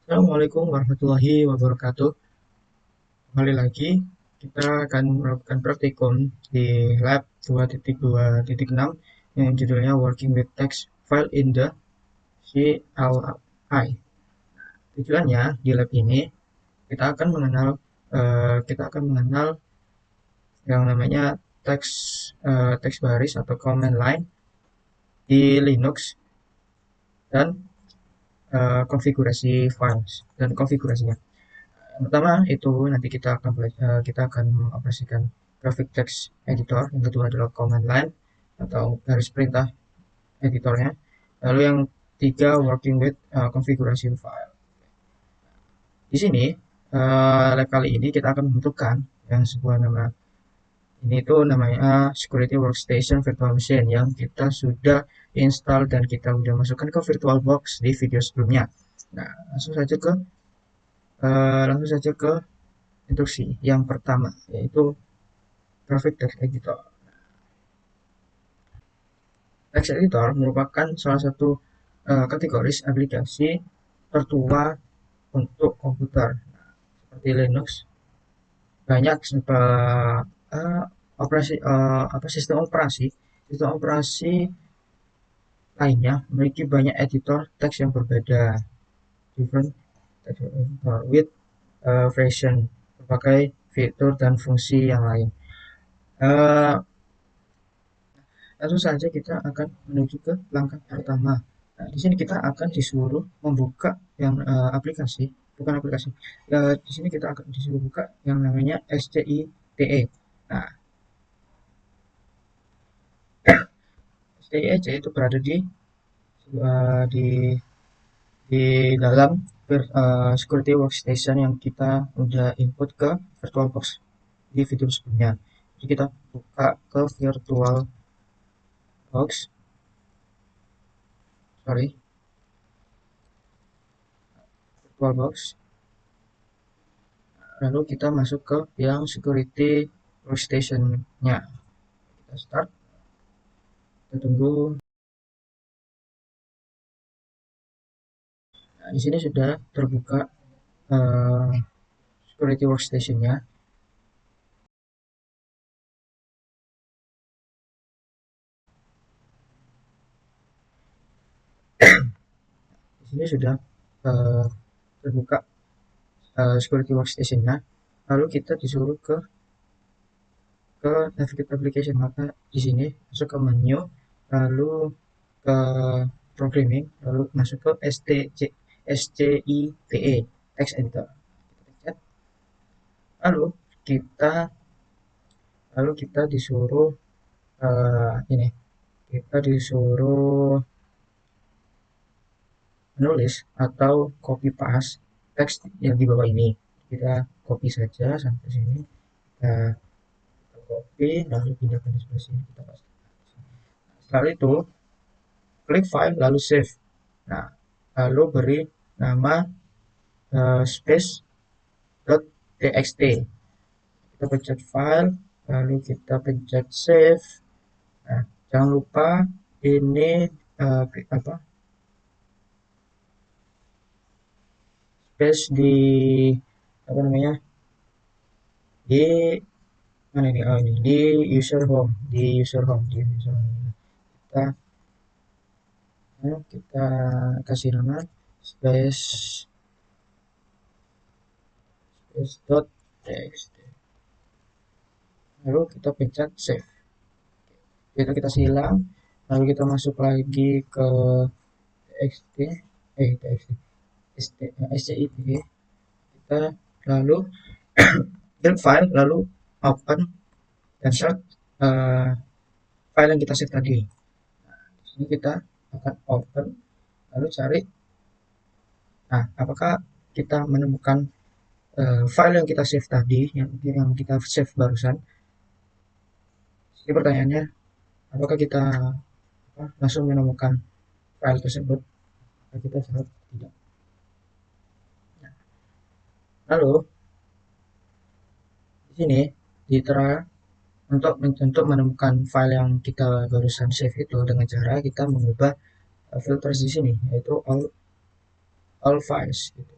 Assalamualaikum warahmatullahi wabarakatuh. Kembali lagi, kita akan melakukan praktikum di lab 2.2.6 yang judulnya Working with Text File in the CLI. Tujuannya di lab ini kita akan mengenal yang namanya teks baris atau command line di Linux dan konfigurasi files dan konfigurasinya. Yang pertama itu nanti kita akan mengoperasikan graphic text editor. Yang kedua adalah command line atau garis perintah editornya. Lalu yang tiga working with konfigurasi file. Di sini lab kali ini kita akan membutuhkan yang sebuah nama. Ini itu namanya Security Workstation Virtual Machine yang kita sudah install dan kita sudah masukkan ke VirtualBox di video sebelumnya. Nah, langsung saja ke instruksi yang pertama, yaitu Graphic Text Editor. Text Editor merupakan salah satu kategoris aplikasi tertua untuk komputer seperti Linux. Banyak sistem operasi lainnya memiliki banyak editor teks yang berbeda, different text editor with version, berbagai fitur dan fungsi yang lain. Uh, Langsung saja kita akan menuju ke langkah pertama. Nah, di sini kita akan disuruh membuka yang aplikasi, bukan aplikasi. Di sini kita akan disuruh buka yang namanya SCITE. Nah, SCITE itu berada uh, di di dalam security workstation yang kita udah input ke VirtualBox di video sebelumnya. Jadi kita buka ke sorry, VirtualBox. Lalu kita masuk ke yang security workstation-nya. Kita start, kita tunggu. Nah, di sini sudah terbuka uh, security workstation-nya. Di sini sudah terbuka security workstation-nya. Lalu kita disuruh ke navigate application, maka di sini masuk ke menu, lalu ke programming, lalu masuk ke SCITE text editor. Lalu kita lalu kita disuruh ini kita disuruh menulis atau copy paste teks yang di bawah ini. Kita copy saja sampai sini, kita copy lalu pindahkan di sebelah sini, kita paste. Setelah itu klik file lalu save. Nah, lalu beri nama space.txt. Kita pencet file, lalu kita pencet save. Nah, jangan lupa ini space di apa namanya, di mana ini, ini di user home, kita kita kasih nama space.txt, lalu kita pencet save. Itu kita silang, lalu kita masuk lagi ke txt SCIT, kita lalu build file, lalu open dan start file yang kita save tadi. Nah, di sini kita akan open, lalu cari. Nah, apakah kita menemukan file yang kita save tadi, yang kita save barusan? Ini pertanyaannya, apakah kita langsung menemukan file tersebut? Apakah kita jawab tidak. Nah, lalu di sini ditera untuk menemukan file yang kita barusan save itu dengan cara kita mengubah filters di sini, yaitu all files gitu.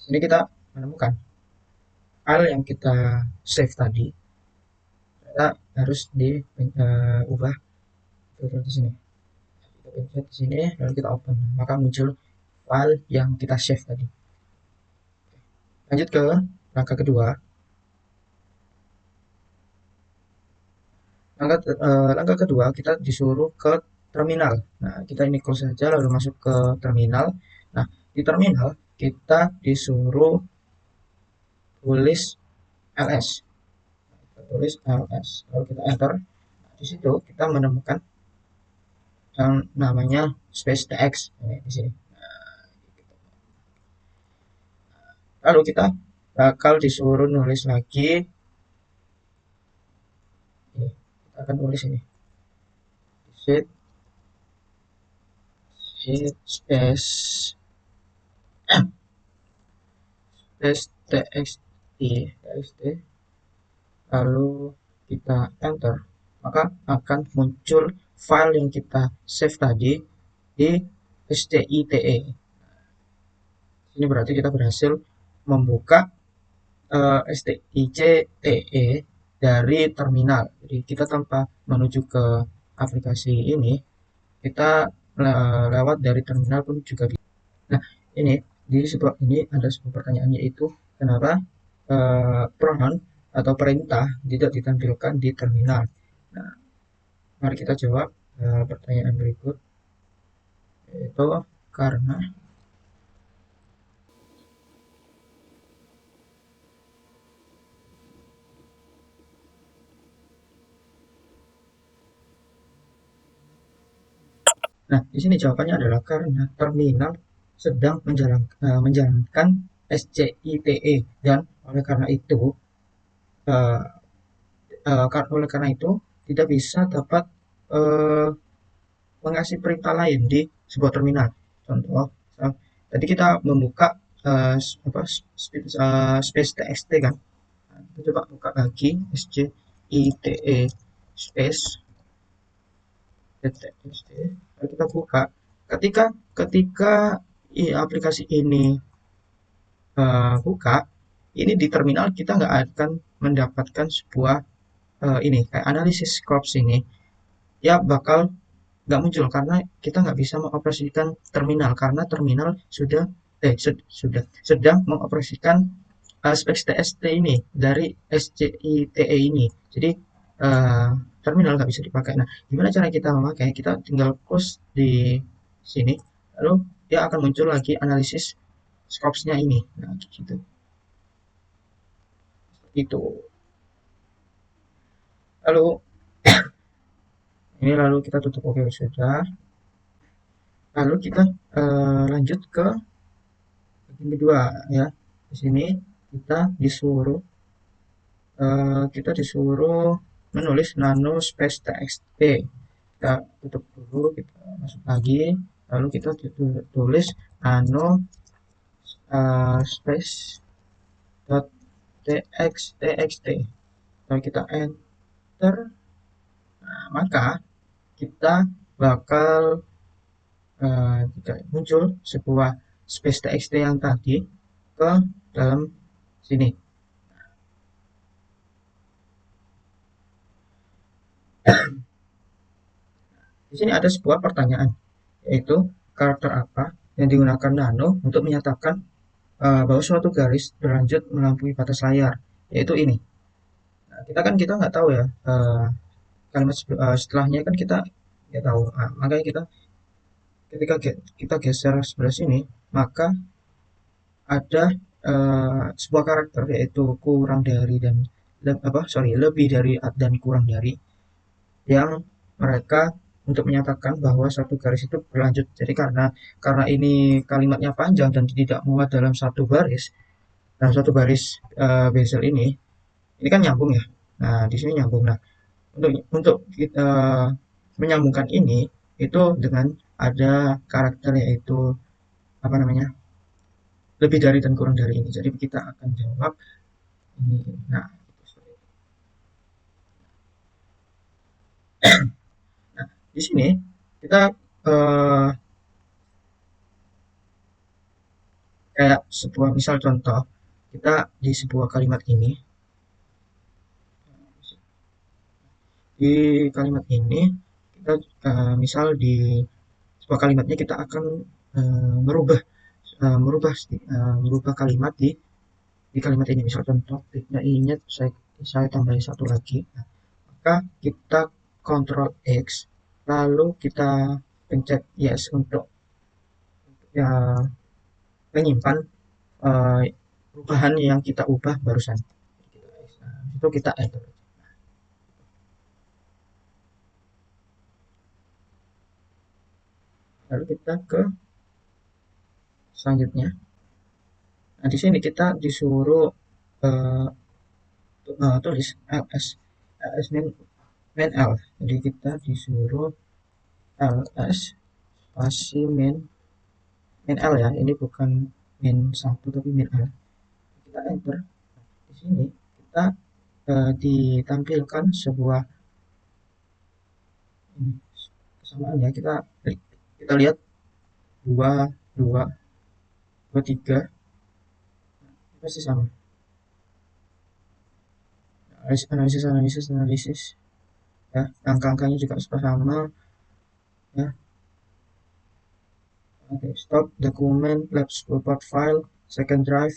Di sini kita menemukan file yang kita save tadi, kita harus diubah filter di sini. Kita pencet di sini, lalu kita open, maka muncul file yang kita save tadi. Lanjut ke langkah kedua. Langkah kedua kita disuruh ke terminal. Nah, kita ini close saja lalu masuk ke terminal. Nah, di terminal kita disuruh tulis ls. Kita tulis ls, lalu kita enter. Nah, di situ kita menemukan yang namanya space tx ini di sini. Lalu kita bakal disuruh nulis lagi ini. Kita akan tulis ini. Sheet space txt, lalu kita enter, maka akan muncul file yang kita save tadi di SCITE. Ini berarti kita berhasil membuka STICTE dari terminal. Jadi kita tanpa menuju ke aplikasi ini, kita lewat dari terminal pun juga bisa. Nah, ini di sebuah ini ada sebuah pertanyaan, yaitu kenapa prompt atau perintah tidak ditampilkan di terminal. Nah, mari kita jawab pertanyaan berikut, yaitu karena nah, di sini jawabannya adalah karena terminal sedang menjalankan SCITE, dan oleh karena itu eh, oleh karena itu tidak bisa dapat eh, mengasih perintah lain di sebuah terminal. Contoh, tadi kita membuka apa, space txt kan. Nah, kita coba buka lagi SCITE space txt. Lalu kita buka. Ketika ketika aplikasi ini buka, ini di terminal kita nggak akan mendapatkan sebuah ini kayak analisis corps ini, ya bakal nggak muncul karena kita nggak bisa mengoperasikan terminal karena terminal sudah sedang mengoperasikan space txt ini dari SCITE ini. Jadi uh, terminal nggak bisa dipakai. Nah, gimana cara kita memakai? Kita tinggal close di sini, lalu dia akan muncul lagi analisis scopes-nya ini. Nah, gitu. Itu. Lalu ini lalu kita tutup, oke sudah. Lalu kita lanjut ke bagian kedua ya. Di sini kita disuruh menulis nano space txt. Kita tutup dulu, kita masuk lagi, lalu kita tulis nano space dot txt. Lalu kita enter, nah, maka kita bakal muncul sebuah space txt yang tadi ke dalam sini. Di sini ada sebuah pertanyaan, yaitu karakter apa yang digunakan nano untuk menyatakan bahwa suatu garis berlanjut melampaui batas layar, yaitu ini. Nah, kita nggak tahu ya, kalimat setelahnya kan kita nggak tahu. Nah, makanya ketika kita geser sebelah sini, maka ada sebuah karakter, yaitu kurang dari dan lebih dari dan kurang dari, yang mereka untuk menyatakan bahwa satu garis itu berlanjut. Jadi karena ini kalimatnya panjang dan tidak muat dalam satu baris bezel ini kan nyambung ya. Nah, di sini nyambung. Nah, untuk kita menyambungkan ini itu dengan ada karakter, yaitu apa namanya, lebih dari dan kurang dari ini. Jadi kita akan jawab ini. Nah, di sini kita kayak sebuah misal contoh, kita di sebuah kalimat ini, di kalimat ini kita misal di sebuah kalimatnya kita akan merubah merubah kalimat di kalimat ini, misal contoh nah ininya saya tambahin satu lagi. Nah, maka kita Ctrl X lalu kita pencet yes untuk ya menyimpan eh, perubahan yang kita ubah barusan. Nah, itu kita enter. Lalu kita ke selanjutnya. Nah, di sini kita disuruh uh, tulis ls min l. Jadi kita disuruh ls spasi min l ya. Ini bukan min satu tapi min l. Kita enter. Di sini kita ditampilkan sebuah ini, kesamaan ya. Kita lihat dua dua dua tiga pasti sama. Analisis ya, angka-angkanya juga sama ya. Oke, stop document labs report file second drive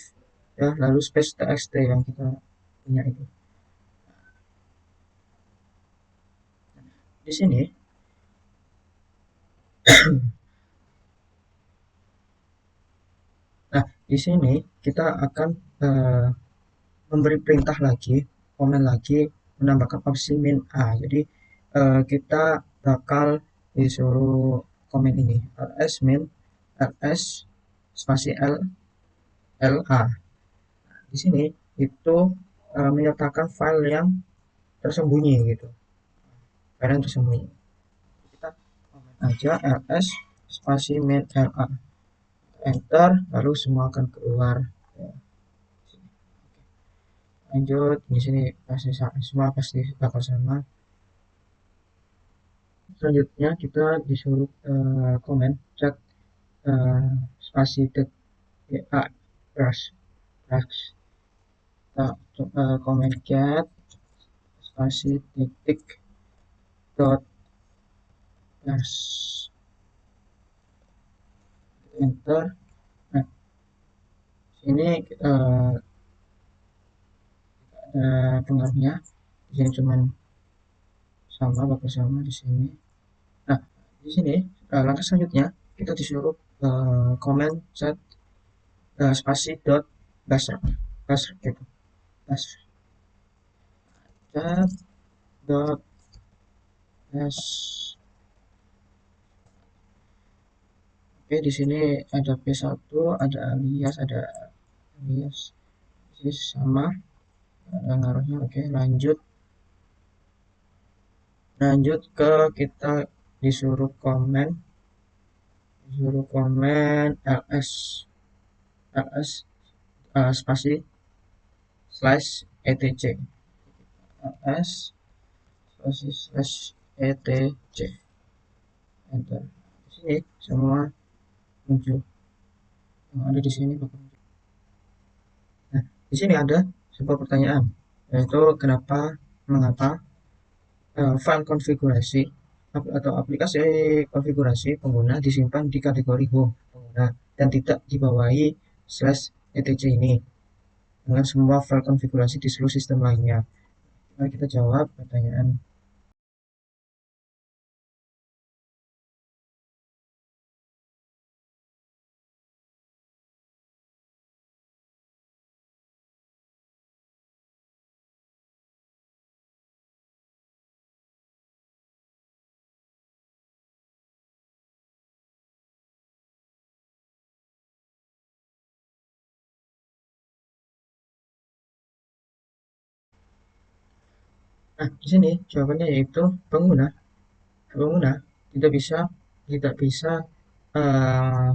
ya, lalu space txt yang kita punya itu. Di sini nah di sini kita akan eh, memberi perintah lagi, komen lagi, menambahkan opsi min a. Jadi kita bakal disuruh komen ini ls min ls spasi l l a. Di sini itu menyertakan file yang tersembunyi gitu, file yang tersembunyi. Kita komen aja ls spasi min la, enter, lalu semua akan keluar. Ya, lanjut di sini pasti semua pasti bakal sama. Selanjutnya kita disuruh komen chat spasi ya brush brush kita komen cat spasi titik dot brush, enter. Nah ini pengaruhnya di sini cuman sama bakal sama di sini. Nah di sini langkah selanjutnya kita disuruh komen chat spasi dot buzzer gitu, buzzer chat dot s. Oke, di sini ada P1, ada alias ini sama ngaruhnya. Oke, lanjut ke kita disuruh komen ls spasi slash etc, ls spasi slash etc, enter. Di sini semua muncul yang ada di sini bakal muncul. Nah di sini ada sebuah pertanyaan, yaitu mengapa file konfigurasi atau aplikasi konfigurasi pengguna disimpan di kategori home pengguna dan tidak dibawahi slash etc ini dengan semua file konfigurasi di seluruh sistem lainnya. Mari kita jawab pertanyaan. Nah, di sini jawabannya yaitu pengguna tidak bisa tidak bisa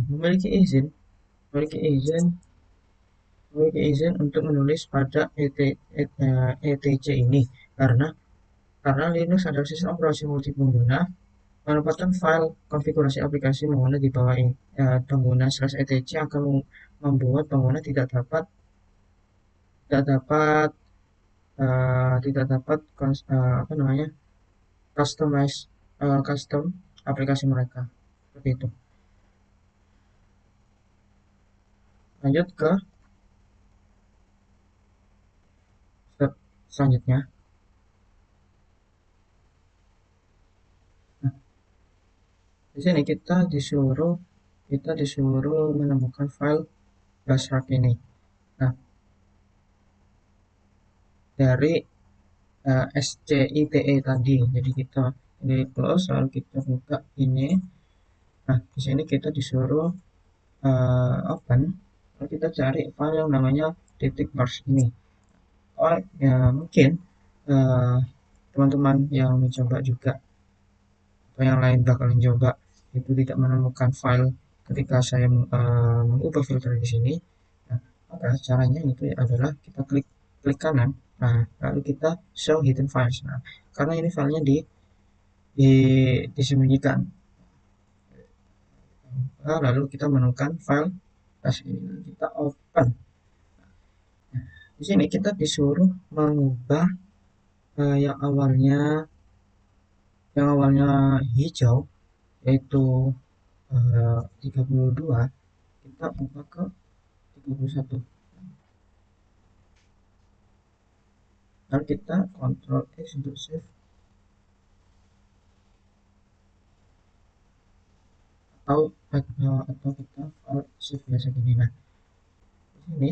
memiliki izin memiliki izin untuk menulis pada etc ini karena Linux adalah sistem operasi multi pengguna Penempatan file konfigurasi aplikasi pengguna di bawah ini, pengguna /etc akan membuat pengguna tidak dapat tidak dapat apa namanya custom aplikasi mereka seperti itu. Lanjut ke step selanjutnya. Nah, di sini kita disuruh menemukan file Basrak ini. Nah, dari SCITE tadi. Jadi kita ini close lalu kita buka ini. Nah, di sini kita disuruh open. Lalu kita cari file yang namanya titik bars ini. Oh, ya mungkin eh, teman-teman yang mencoba juga atau yang lain bakalan coba itu tidak menemukan file ketika saya mengubah filter di sini. Nah, maka caranya itu adalah kita klik klik kanan. Nah, lalu kita show hidden files. Nah, karena ini filenya di, disembunyikan. Nah, lalu kita menemukan file pas ini kita open. Di sini kita disuruh mengubah yang awalnya hijau yaitu 32 kita ubah ke 31. Lalu kita Ctrl X untuk save atau kita file save biasa gini. Nah, di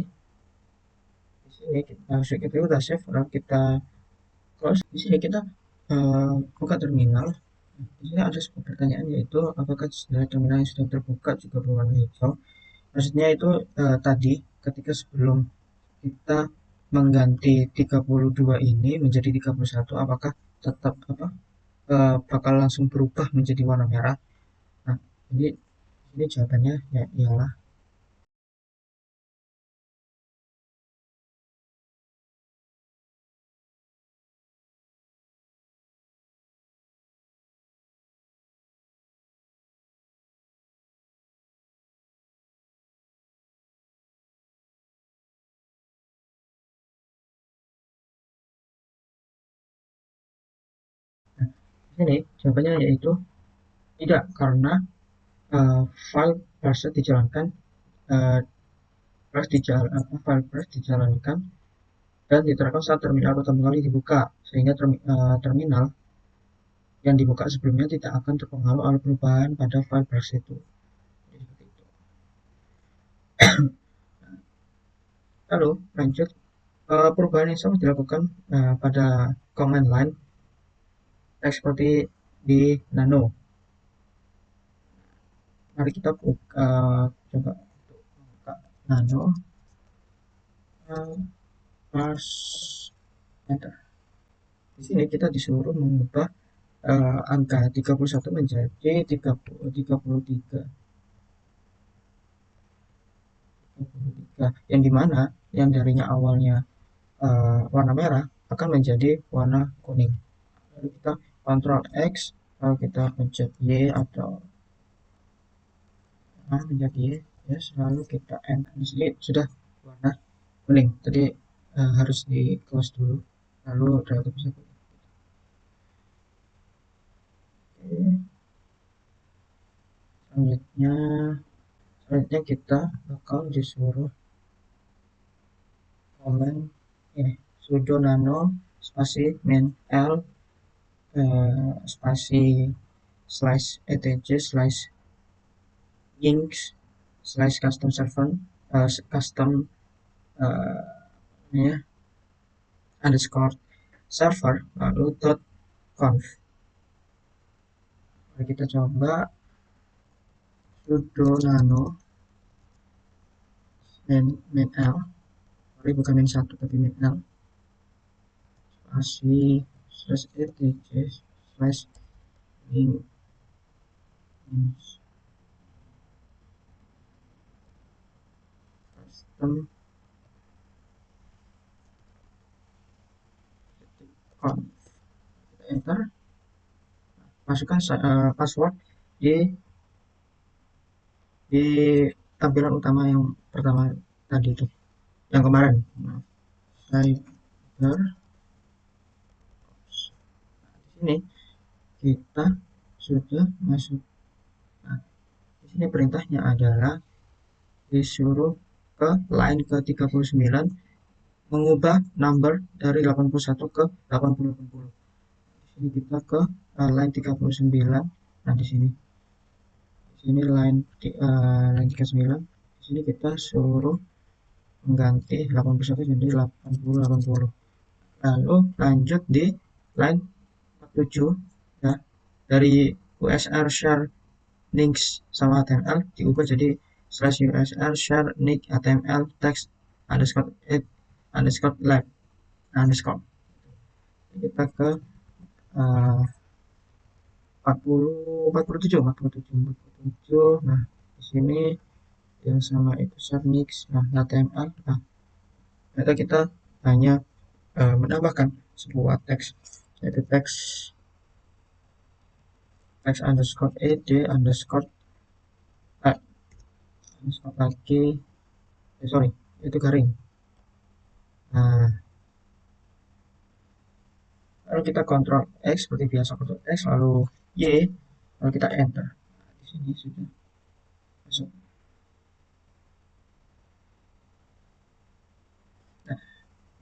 sini kita udah save lalu kita close. Di sini kita buka terminal. Di sini ada sebuah pertanyaan yaitu apakah terminal yang sudah terbuka juga berwarna hijau. Maksudnya itu tadi ketika sebelum kita mengganti 32 ini menjadi 31 apakah tetap bakal langsung berubah menjadi warna merah. Nah, ini jawabannya ya iyalah. Nah, ini jawabannya yaitu tidak karena file parser dijalankan uh, file parse dijalankan dan diterapkan saat terminal pertama kali dibuka sehingga terminal yang dibuka sebelumnya tidak akan terpengaruh oleh perubahan pada file parse itu. Jadi, seperti itu. Lalu lanjut perubahan yang sama dilakukan pada command line seperti di Nano. Mari kita coba buka Nano parse enter. Di sini kita disuruh mengubah angka 31 menjadi 33 yang dimana yang darinya awalnya warna merah akan menjadi warna kuning. Lalu kita Ctrl X, lalu kita pencet Y atau pencet Y, ya, lalu kita enter. Di sini sudah warna kuning. Tadi harus di close dulu, lalu relatif bisa. Oke. Selanjutnya kita bakal disuruh command ini sudo nano spasi min l spasi slash etc slash links slash custom server custom uh, ya underscore server lalu dot conf. Mari kita coba sudo nano min l, sorry bukan min 1 tapi min l spasi slash etc slash links custom conf. Kita enter. masukkan password di di tampilan utama yang pertama tadi itu, yang kemarin. Nah, cyber di sini kita sudah masuk. Nah, di sini perintahnya adalah disuruh ke line ke 39 mengubah number dari 81 ke 80. Di sini kita ke line 39. Nah, di sini line 39. Di sini kita suruh mengganti 81 jadi 80. Lalu lanjut di line 47 ya, dari USR share links sama HTML diubah jadi slash USR share link HTML text underscore it underscore lab underscore. Kita ke uh, 47. Nah, di sini yang sama itu share links, nah HTML. Nah, ternyata kita hanya menambahkan sebuah teks, yaitu teks underscore ed underscore underscore lagi, sorry, itu garing. Nah, lalu kita kontrol X seperti biasa, kontrol X lalu Y, lalu kita enter. Nah, di sini sudah masuk. Nah,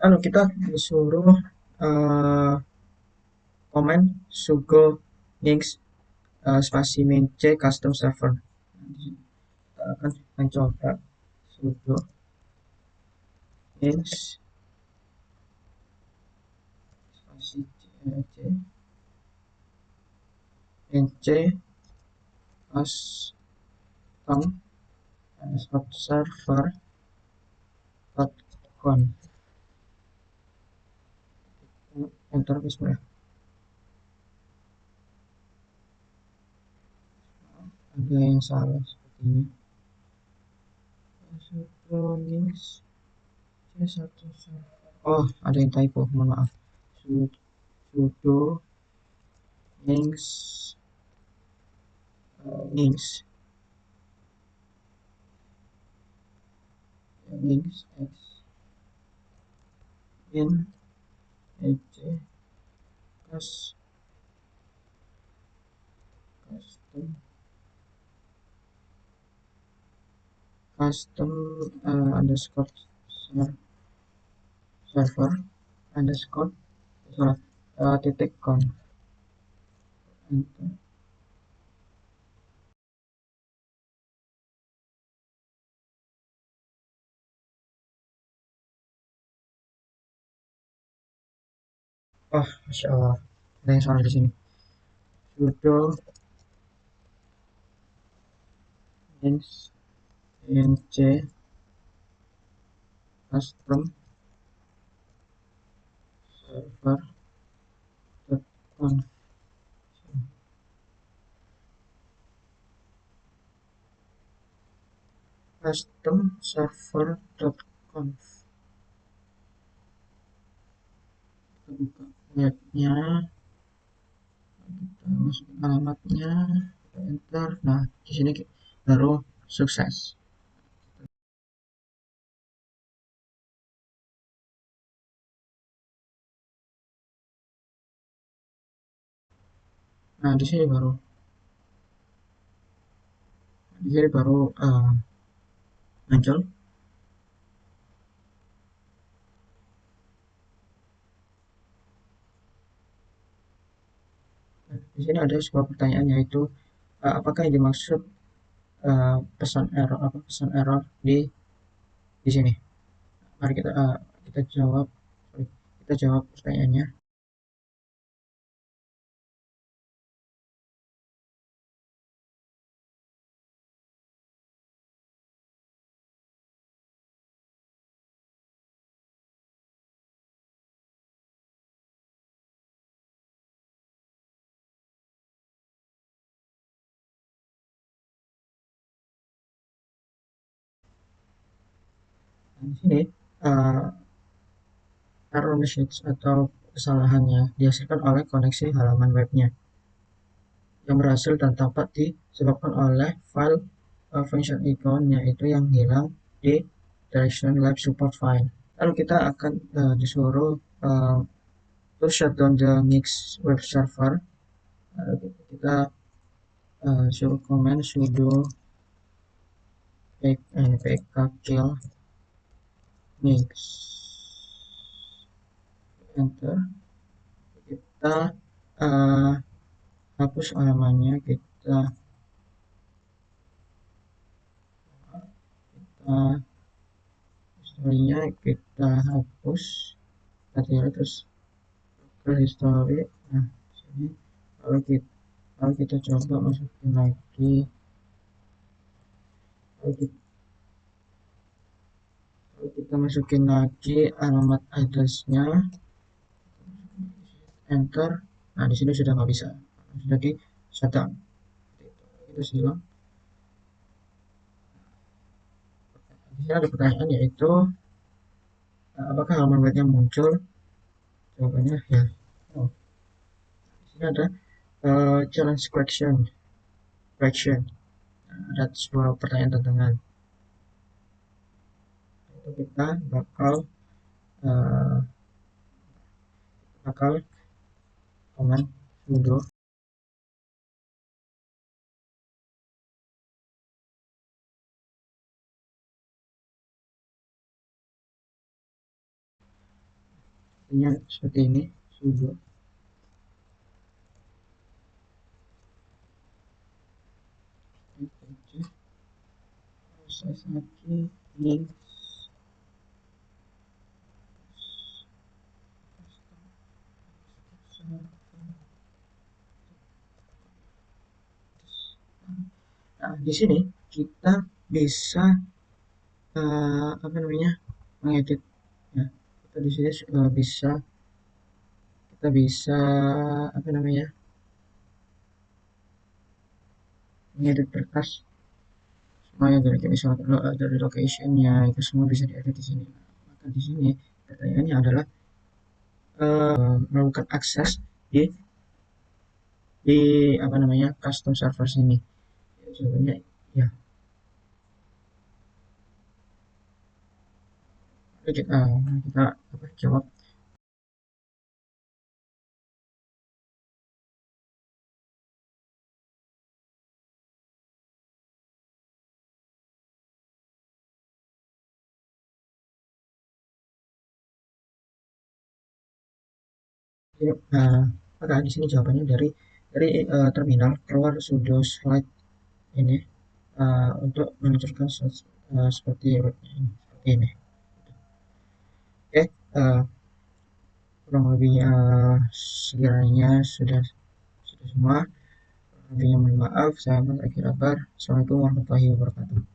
lalu kita disuruh uh, komen sugo links spasi min c custom server. Nah, di sini kita akan mencoba sudo links spasi c custom server .conf. Enter bismillah. Ada yang salah sepertinya. Sudo links C1 server. Oh, ada yang typo, mohon maaf. Sudo links links links x in ec custom custom underscore server underscore sorry titik com. Enter. Oh, masya Allah, ada yang salah di sini. Sudo links nc custom server conf. Custom server.conf. Kita buka webnya, kita masukin alamatnya, kita enter. Nah, di sini baru sukses. Nah, di sini baru muncul. Nah, di sini ada sebuah pertanyaan, yaitu apakah yang dimaksud pesan error di sini. Mari kita jawab, kita jawab pertanyaannya. Nah, di sini uh, error message atau kesalahannya dihasilkan oleh koneksi halaman webnya. yang berhasil dan dapat disebabkan oleh file function icon, yaitu yang hilang di direction lab support file. Lalu kita akan disuruh to shutdown the Nix web server. Kita suruh command sudo pkkill Nix, enter. Kita hapus halamannya, historinya kita hapus, terus ke history. Nah, sini kalau kita coba masukin lagi, kalau kita masukin lagi alamat addressnya, enter. Nah, di sini sudah nggak bisa, sudah di shutdown. Kita silang. Di sini ada pertanyaan, yaitu apakah halaman webnya muncul? Jawabannya ya. Oh, di sini ada challenge question. Ada sebuah pertanyaan tantangan. Itu kita uh, bakal command sudo seperti ini, sudo proses lagi link. Nah, di sini kita bisa apa namanya, mengedit ya. Kita di sini bisa apa namanya, mengedit berkas semuanya, dari misalkan dari locationnya, itu semua bisa diedit di sini. Maka di sini pertanyaannya adalah melakukan akses di apa namanya, custom server sini. Jawabannya ya. Kita jawab. Maka di sini jawabannya dari terminal keluar sudo slide ini untuk meluncurkan seperti ini. Oke, kurang lebihnya sekiranya sudah semua. Lebihnya mohon maaf. Saya Mas Akhir Akbar. Assalamualaikum warahmatullahi wabarakatuh.